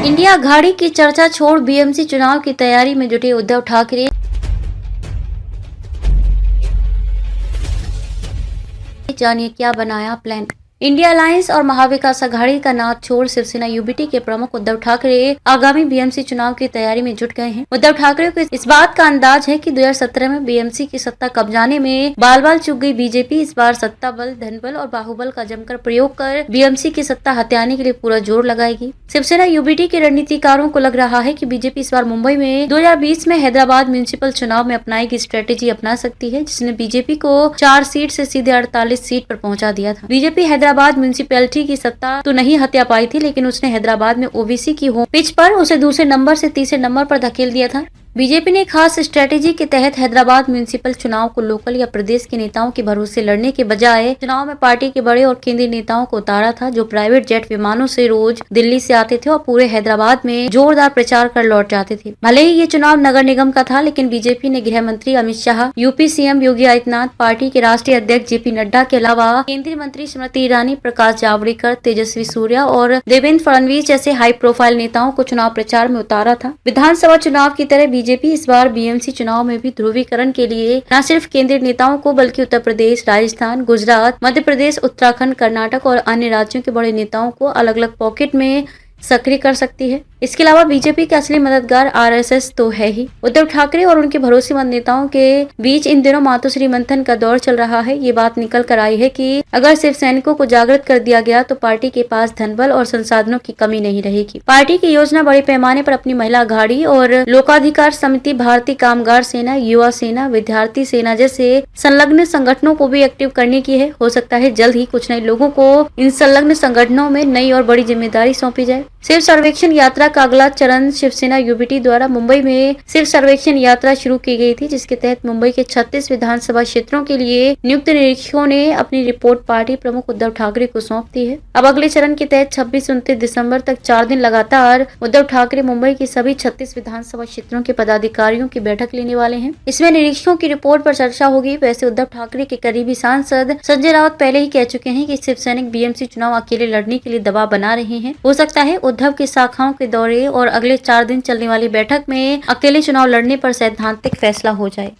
India Aghadi की चर्चा छोड़ बीएमसी चुनाव की तैयारी में जुटे उद्धव ठाकरे। जानिए क्या बनाया प्लान। इंडिया अलायंस और महाविकास अघाड़ी का नाथ छोड़ शिवसेना यूबीटी के प्रमुख उद्धव ठाकरे आगामी बीएमसी चुनाव की तैयारी में जुट गए हैं। उद्धव ठाकरे को इस बात का अंदाज है कि 2017 में बीएमसी की सत्ता कब जाने में बाल बाल चूक गई बीजेपी इस बार सत्ता बल, धन बल और बाहुबल का जमकर प्रयोग कर बीएमसी की सत्ता हथियाने के लिए पूरा जोर लगाएगी। शिवसेना यूबीटी के रणनीतिकारों को लग रहा है कि बीजेपी इस बार मुंबई में 2020 में हैदराबाद म्युनिसिपल चुनाव में अपनाई गई स्ट्रेटेजी अपना सकती है, जिसने बीजेपी को 4 सीट से सीधे 48 सीट पर पहुंचा दिया था। बीजेपी हैदराबाद म्युनिसिपैलिटी की सत्ता तो नहीं हत्या पाई थी, लेकिन उसने हैदराबाद में ओबीसी की होम पिच पर उसे दूसरे नंबर से तीसरे नंबर पर धकेल दिया था। बीजेपी ने खास स्ट्रेटेजी के तहत हैदराबाद म्युनिसिपल चुनाव को लोकल या प्रदेश के नेताओं के भरोसे लड़ने के बजाय चुनाव में पार्टी के बड़े और केंद्रीय नेताओं को उतारा था, जो प्राइवेट जेट विमानों से रोज दिल्ली से आते थे और पूरे हैदराबाद में जोरदार प्रचार कर लौट जाते थे। भले ही ये चुनाव नगर निगम का था, लेकिन बीजेपी ने गृह मंत्री Amit Shah, UP CM Yogi Adityanath, party के राष्ट्रीय अध्यक्ष जेपी नड्डा के अलावा केंद्रीय मंत्री स्मृति ईरानी, प्रकाश जावड़ेकर, तेजस्वी सूर्या और देवेंद्र फडणवीस जैसे हाई प्रोफाइल नेताओं को चुनाव प्रचार में उतारा था। विधानसभा चुनाव की तरह बीजेपी इस बार बीएमसी चुनाव में भी ध्रुवीकरण के लिए न सिर्फ केंद्रीय नेताओं को बल्कि उत्तर प्रदेश, राजस्थान, गुजरात, मध्य प्रदेश, उत्तराखंड, कर्नाटक और अन्य राज्यों के बड़े नेताओं को अलग अलग पॉकेट में सक्रिय कर सकती है। इसके अलावा बीजेपी के असली मददगार आरएसएस तो है ही। उद्धव ठाकरे और उनके भरोसेमंद नेताओं के बीच इन दिनों मातोश्री मंथन का दौर चल रहा है। ये बात निकल कर आई है कि अगर शिव सैनिकों को जागृत कर दिया गया तो पार्टी के पास धनबल और संसाधनों की कमी नहीं रहेगी। पार्टी की योजना बड़े पैमाने पर अपनी महिला अघाड़ी और लोकाधिकार समिति, भारतीय कामगार सेना, युवा सेना, विद्यार्थी सेना जैसे संलग्न संगठनों को भी एक्टिव करने की है। हो सकता है जल्द ही कुछ नए लोगों को इन संलग्न संगठनों में नई और बड़ी जिम्मेदारी सौंपी जाए। सिर्फ सर्वेक्षण यात्रा का अगला चरण शिवसेना यूबीटी द्वारा मुंबई में सिर्फ सर्वेक्षण यात्रा शुरू की गई थी, जिसके तहत मुंबई के 36 विधानसभा क्षेत्रों के लिए नियुक्त निरीक्षकों ने अपनी रिपोर्ट पार्टी प्रमुख उद्धव ठाकरे को सौंप दी है। अब अगले चरण के तहत 26-29 दिसंबर तक 4 दिन लगातार उद्धव ठाकरे मुंबई की सभी 36 विधानसभा क्षेत्रों के पदाधिकारियों की बैठक लेने वाले हैं। इसमें निरीक्षकों की रिपोर्ट पर चर्चा होगी। वैसे उद्धव ठाकरे के करीबी सांसद संजय राउत पहले ही कह चुके हैं कि शिवसैनिक बीएमसी चुनाव अकेले लड़ने के लिए दबाव बना रहे हैं। हो सकता है उद्धव की शाखाओं के दौरे और अगले 4 दिन चलने वाली बैठक में अकेले चुनाव लड़ने पर सैद्धांतिक फैसला हो जाए।